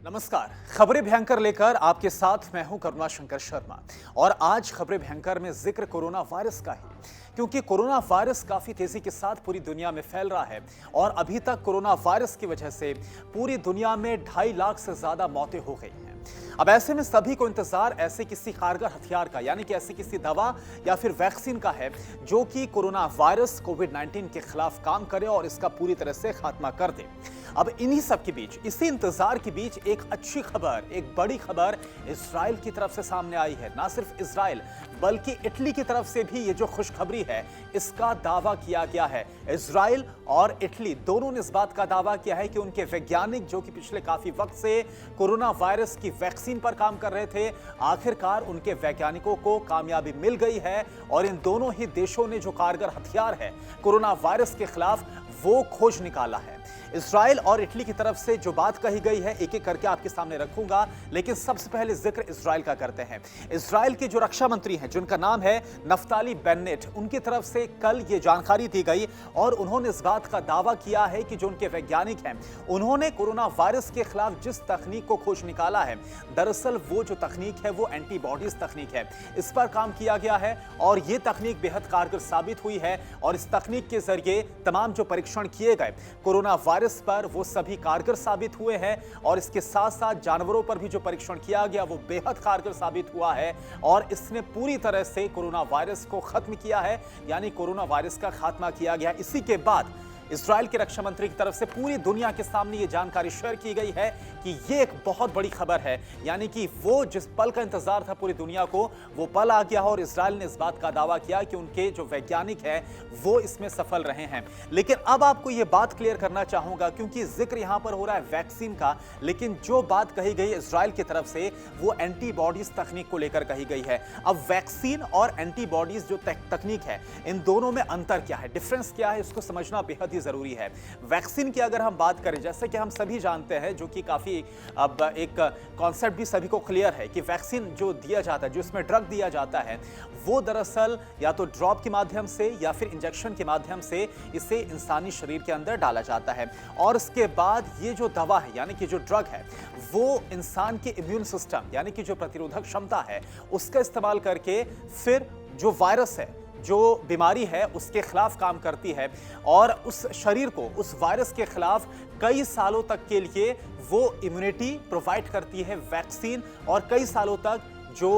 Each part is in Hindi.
नमस्कार। खबरें भयंकर लेकर आपके साथ मैं हूं करुणा शंकर शर्मा। और आज खबरें भयंकर में जिक्र कोरोना वायरस का ही, क्योंकि कोरोना वायरस काफी तेजी के साथ पूरी दुनिया में फैल रहा है और अभी तक कोरोना वायरस की वजह से पूरी दुनिया में 2.5 लाख से ज्यादा मौतें हो गई हैं। अब ऐसे में सभी को इंतजार ऐसे किसी कारगर हथियार का, यानी कि ऐसी किसी दवा या फिर वैक्सीन का है जो कि कोरोना वायरस कोविड-19 के खिलाफ काम करे और इसका पूरी तरह से खात्मा कर दे। अब इन्हीं सब के बीच, इसी इंतजार के बीच एक अच्छी खबर, एक बड़ी खबर इजराइल की तरफ से सामने आई है। ना सिर्फ इजराइल बल्कि इटली की तरफ से भी ये जो खुशखबरी है इसका दावा किया गया है। इजराइल और इटली दोनों ने इस बात का दावा किया है कि उनके वैज्ञानिक जो कि पिछले काफी वक्त से कोरोना वायरस की वैक्सीन पर काम कर रहे थे, आखिरकार उनके वैज्ञानिकों को कामयाबी मिल गई है और इन दोनों ही देशों ने जो कारगर हथियार है कोरोना वायरस के खिलाफ वो खोज निकाला है। इजराइल और इटली की तरफ से जो बात कही गई है एक एक करके आपके सामने रखूंगा, लेकिन सबसे पहले जिक्र इजराइल का करते हैं। इजराइल के जो रक्षा मंत्री हैं जिनका नाम है नफ्ताली बेन्नेट, उनकी तरफ से कल ये जानकारी दी गई और उन्होंने इस बात का दावा किया है कि जो उनके वैज्ञानिक हैं उन्होंने कोरोना वायरस के खिलाफ जिस तकनीक को खोज निकाला है, दरअसल वो जो तकनीक है वो एंटीबॉडीज तकनीक है। इस पर काम किया गया है और ये तकनीक बेहद कारगर साबित हुई है और इस तकनीक के जरिए तमाम जो परीक्षण किए गए कोरोना वायरस पर वो सभी कारगर साबित हुए हैं और इसके साथ साथ जानवरों पर भी जो परीक्षण किया गया वो बेहद कारगर साबित हुआ है और इसने पूरी तरह से कोरोना वायरस को खत्म किया है, यानी कोरोना वायरस का खात्मा किया गया। इसी के बाद इजराइल के रक्षा मंत्री की तरफ से पूरी दुनिया के सामने ये जानकारी शेयर की गई है कि ये एक बहुत बड़ी खबर है, यानी कि वो जिस पल का इंतजार था पूरी दुनिया को, वो पल आ गया और इजराइल ने इस बात का दावा किया कि उनके जो वैज्ञानिक हैं वो इसमें सफल रहे हैं। लेकिन अब आपको ये बात क्लियर करना चाहूंगा, क्योंकि जिक्र यहां पर हो रहा है वैक्सीन का, लेकिन जो बात कही गई इजराइल की तरफ से वो एंटीबॉडीज तकनीक को लेकर कही गई है। अब वैक्सीन और एंटीबॉडीज जो तकनीक है, इन दोनों में अंतर क्या है, डिफरेंस क्या है, इसको समझना बेहद जरूरी है। वैक्सीन की अगर हम बात करें, जैसे कि हम सभी जानते हैं, जो कि काफी अब एक कॉन्सेप्ट भी सभी को क्लियर है कि वैक्सीन जो दिया जाता है, जो इसमें ड्रग दिया जाता है, वो दरअसल या तो ड्रॉप के माध्यम से या फिर इंजेक्शन के माध्यम से इसे इंसानी शरीर के अंदर डाला जाता है और इसके बाद ये जो दवा है, यानी कि जो ड्रग है, वो इंसान के इम्यून सिस्टम, यानी कि जो प्रतिरोधक क्षमता है, उसका इस्तेमाल करके फिर जो वायरस है, जो बीमारी है, उसके खिलाफ काम करती है और उस शरीर को उस वायरस के खिलाफ कई सालों तक के लिए वो इम्यूनिटी प्रोवाइड करती है वैक्सीन, और कई सालों तक जो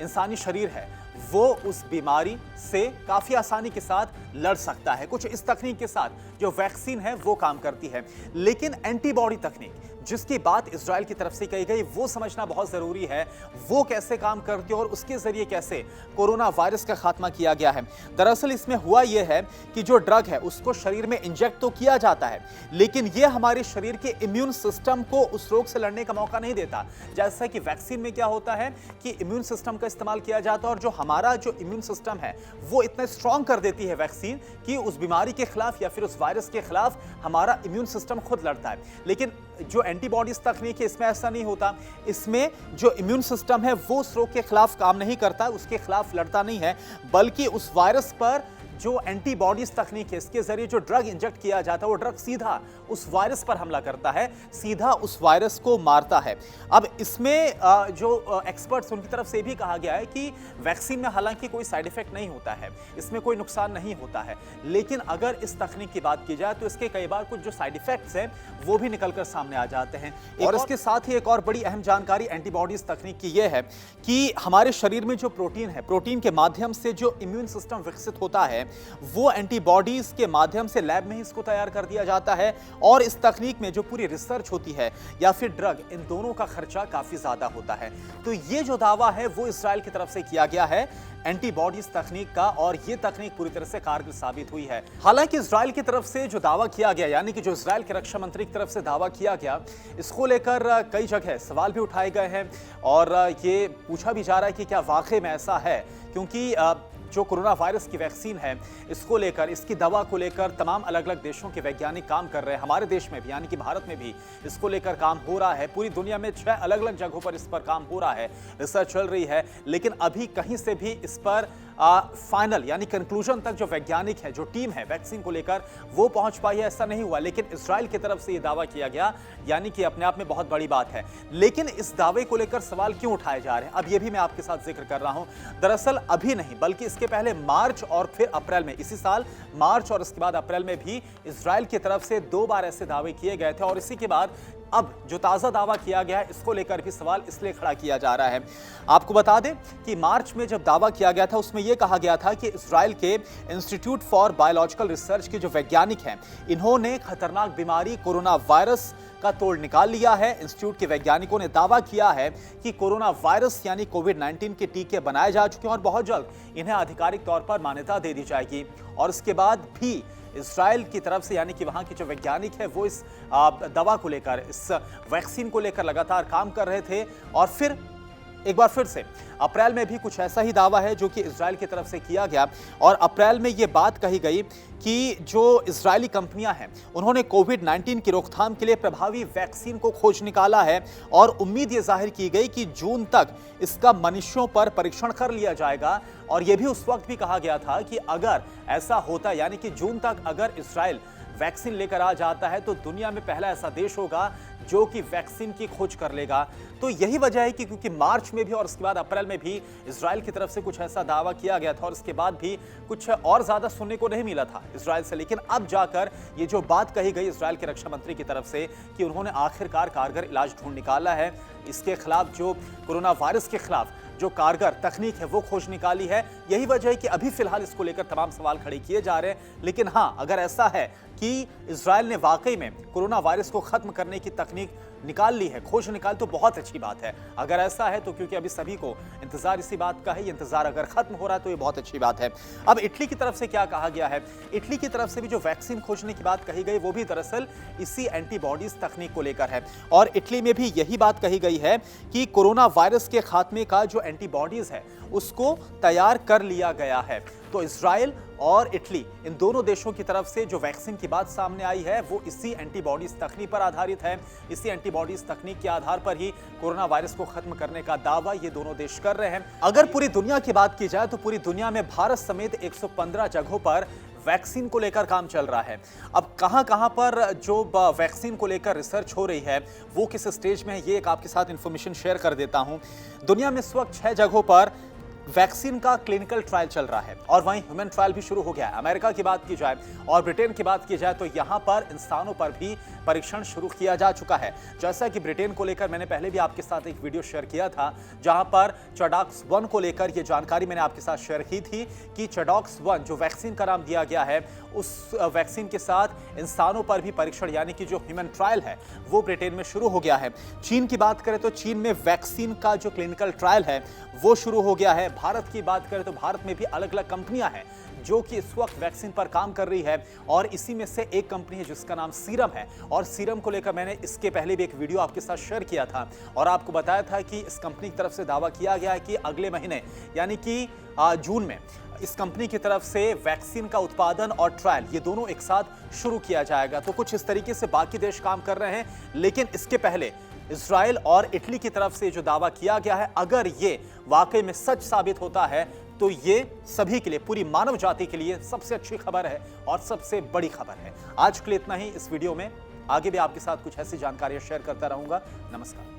इंसानी शरीर है वो उस बीमारी से काफी आसानी के साथ लड़ सकता है। कुछ इस तकनीक के साथ जो वैक्सीन है वो काम करती है। लेकिन एंटीबॉडी तकनीक जिसकी बात इजराइल की तरफ से कही गई, वो समझना बहुत जरूरी है, वो कैसे काम करती है और उसके जरिए कैसे कोरोना वायरस का खात्मा किया गया है। दरअसल इसमें हुआ यह है कि जो ड्रग है उसको शरीर में इंजेक्ट तो किया जाता है, लेकिन यह हमारे शरीर के इम्यून सिस्टम को उस रोग से लड़ने का मौका नहीं देता। जैसा कि वैक्सीन में क्या होता है कि इम्यून सिस्टम का इस्तेमाल किया जाता है और जो हमारा जो इम्यून सिस्टम है वो इतना स्ट्रांग कर देती है वैक्सीन कि उस बीमारी के खिलाफ या फिर उस वायरस के खिलाफ हमारा इम्यून सिस्टम खुद लड़ता है। लेकिन जो एंटीबॉडीज तकनीक है इसमें ऐसा नहीं होता। इसमें जो इम्यून सिस्टम है वो उस रोग के खिलाफ काम नहीं करता, उसके खिलाफ लड़ता नहीं है, बल्कि उस वायरस पर जो एंटीबॉडीज तकनीक है, इसके जरिए जो ड्रग इंजेक्ट किया जाता है वो ड्रग सीधा उस वायरस पर हमला करता है, सीधा उस वायरस को मारता है। अब इसमें जो एक्सपर्ट्स उनकी तरफ से भी कहा गया है कि वैक्सीन में हालांकि कोई साइड इफेक्ट नहीं होता है, इसमें कोई नुकसान नहीं होता है, लेकिन अगर इस तकनीक की बात की जाए तो इसके कई बार कुछ जो साइड इफेक्ट्स हैं वो भी निकलकर सामने आ जाते हैं। और इसके साथ ही एक और बड़ी अहम जानकारी एंटीबॉडीज तकनीक की यह है कि हमारे शरीर में जो प्रोटीन है, प्रोटीन के माध्यम से जो इम्यून सिस्टम विकसित होता है वो एंटीबॉडीज के माध्यम से लैब में ही इसको तैयार कर दिया जाता है और इस तकनीक में जो पूरी रिसर्च होती है या फिर ड्रग, इन दोनों का खर्चा काफी ज्यादा होता है। तो ये जो दावा है वो इजराइल की तरफ से किया गया है एंटीबॉडीज तकनीक का, और ये तकनीक पूरी तरह से कारगर साबित हुई है। हालांकि इजराइल की तरफ से जो दावा किया गया, यानी कि जो इजराइल के रक्षा मंत्री की तरफ से दावा किया गया, इसको लेकर कई जगह सवाल भी उठाए गए हैं और ये पूछा भी जा रहा है कि क्या वाकई में ऐसा है, क्योंकि जो कोरोना वायरस की वैक्सीन है इसको लेकर, इसकी दवा को लेकर तमाम अलग अलग देशों के वैज्ञानिक काम कर रहे हैं। हमारे देश में भी, यानी कि भारत में भी इसको लेकर काम हो रहा है। पूरी दुनिया में 6 अलग अलग जगहों पर इस पर काम हो रहा है, रिसर्च चल रही है, लेकिन अभी कहीं से भी इस पर फाइनल यानी कंक्लूजन तक जो वैज्ञानिक है, जो टीम है वैक्सीन को लेकर, वो पहुंच पाई है, ऐसा नहीं हुआ। लेकिन इजराइल की तरफ से यह दावा किया गया, यानी कि अपने आप में बहुत बड़ी बात है। लेकिन इस दावे को लेकर सवाल क्यों उठाए जा रहे हैं, अब यह भी मैं आपके साथ जिक्र कर रहा हूं। दरअसल अभी नहीं, बल्कि इसके पहले मार्च और फिर अप्रैल में, इसी साल मार्च और इसके बाद अप्रैल में भी इजराइल की तरफ से 2 बार ऐसे दावे किए गए थे। और इसी के बाद अब जो ताजा दावा किया गया है, इसको लेकर भी सवाल इसलिए खड़ा किया जा रहा है। आपको बता दें कि मार्च में जब दावा किया गया था, उसमें यह कहा गया था कि इजराइल के इंस्टीट्यूट फॉर बायोलॉजिकल रिसर्च के जो वैज्ञानिक हैं, इन्होंने खतरनाक बीमारी कोरोना वायरस का तोड़ निकाल लिया है। इंस्टीट्यूट के वैज्ञानिकों ने दावा किया है कि कोरोना वायरस यानी कोविड-19 के टीके बनाए जा चुके हैं और बहुत जल्द इन्हें आधिकारिक तौर पर मान्यता दे दी जाएगी। और इसके बाद भी इजराइल की तरफ से, यानी कि वहां के जो वैज्ञानिक है, वो इस दवा को लेकर, इस वैक्सीन को लेकर लगातार काम कर रहे थे। और फिर एक बार फिर से अप्रैल में भी कुछ ऐसा ही दावा है जो कि इजराइल की तरफ से किया गया। और अप्रैल में यह बात कही गई कि जो इजरायली कंपनियां हैं, उन्होंने कोविड-19 की रोकथाम के लिए प्रभावी वैक्सीन को खोज निकाला है। और उम्मीद यह जाहिर की गई कि जून तक इसका मनुष्यों पर परीक्षण कर लिया जाएगा। और यह भी उस वक्त भी कहा गया था कि अगर ऐसा होता, यानी कि जून तक अगर इजराइल वैक्सीन लेकर आ जाता है, तो दुनिया में पहला ऐसा देश होगा जो कि वैक्सीन की खोज कर लेगा। तो यही वजह है कि क्योंकि मार्च में भी और उसके बाद अप्रैल में भी इजराइल की तरफ से कुछ ऐसा दावा किया गया था और उसके बाद भी कुछ और ज्यादा सुनने को नहीं मिला था इजराइल से। लेकिन अब जाकर ये जो बात कही गई इजराइल के रक्षा मंत्री की तरफ से कि उन्होंने आखिरकार कारगर इलाज ढूंढ निकाला है, इसके खिलाफ, जो कोरोना वायरस के खिलाफ जो कारगर तकनीक है वो खोज निकाली है, यही वजह है कि अभी फिलहाल इसको लेकर तमाम सवाल खड़े किए जा रहे हैं। लेकिन हां, अगर ऐसा है कि इजराइल ने वाकई में कोरोना वायरस को खत्म करने की तकनीक निकाल ली है, खोज निकाल, तो बहुत अच्छी बात है। अगर ऐसा है तो, क्योंकि अभी सभी को इंतजार इसी बात का है, ये इंतजार अगर खत्म हो रहा है तो ये बहुत अच्छी बात है। अब इटली की तरफ से क्या कहा गया है, इटली की तरफ से भी जो वैक्सीन खोजने की बात कही गई, वो भी दरअसल इसी एंटीबॉडीज तकनीक को लेकर है। और इटली में भी यही बात कही गई है कि कोरोना वायरस के खात्मे का जो एंटीबॉडीज है, उसको तैयार कर लिया गया है। तो इजराइल और इटली, इन दोनों देशों की तरफ से जो वैक्सीन की बात सामने आई है, वो इसी एंटीबॉडीज तकनीक पर आधारित है। इसी एंटीबॉडीज तकनीक के आधार पर ही कोरोना वायरस को खत्म करने का दावा ये दोनों देश कर रहे हैं। अगर पूरी दुनिया की बात की जाए तो पूरी दुनिया में भारत समेत 115 जगहों पर वैक्सीन को लेकर काम चल रहा है। अब कहां-कहां पर जो वैक्सीन को लेकर रिसर्च हो रही है, वो किस स्टेज में है, ये एक आपके साथ इंफॉर्मेशन शेयर कर देता हूं। दुनिया में इस वक्त 6 जगहों पर वैक्सीन का क्लिनिकल ट्रायल चल रहा है और वहीं ह्यूमन ट्रायल भी शुरू हो गया है। अमेरिका की बात की जाए और ब्रिटेन की बात की जाए तो यहां पर इंसानों पर भी परीक्षण शुरू किया जा चुका है। जैसा कि ब्रिटेन को लेकर मैंने पहले भी आपके साथ एक वीडियो शेयर किया था, जहां पर चेडॉक्स 1 को लेकर यह जानकारी मैंने आपके साथ शेयर की थी कि चेडॉक्स 1 जो वैक्सीन का नाम दिया गया है, उस वैक्सीन के साथ इंसानों पर भी परीक्षण, यानी कि जो ह्यूमन ट्रायल है, वो ब्रिटेन में शुरू हो गया है। चीन की बात करें तो चीन में वैक्सीन का जो क्लिनिकल ट्रायल है वो शुरू हो गया है। भारत की बात करें तो भारत में भी अलग अलग कंपनियां हैं जो कि इस वक्त वैक्सीन पर काम कर रही है। और इसी में से एक कंपनी है जिसका नाम सीरम है। और सीरम को लेकर मैंने इसके पहले भी एक वीडियो आपके साथ शेयर किया था और आपको बताया था कि इस कंपनी की तरफ से दावा किया गया है कि अगले महीने, यानी कि जून में, इस कंपनी की तरफ से वैक्सीन का उत्पादन और ट्रायल, ये दोनों एक साथ शुरू किया जाएगा। तो कुछ इस तरीके से बाकी देश काम कर रहे हैं। लेकिन इसके पहले इजराइल और इटली की तरफ से जो दावा किया गया है, अगर ये वाकई में सच साबित होता है तो ये सभी के लिए, पूरी मानव जाति के लिए सबसे अच्छी खबर है और सबसे बड़ी खबर है। आज के लिए इतना ही इस वीडियो में। आगे भी आपके साथ कुछ ऐसी जानकारियां शेयर करता रहूंगा। नमस्कार।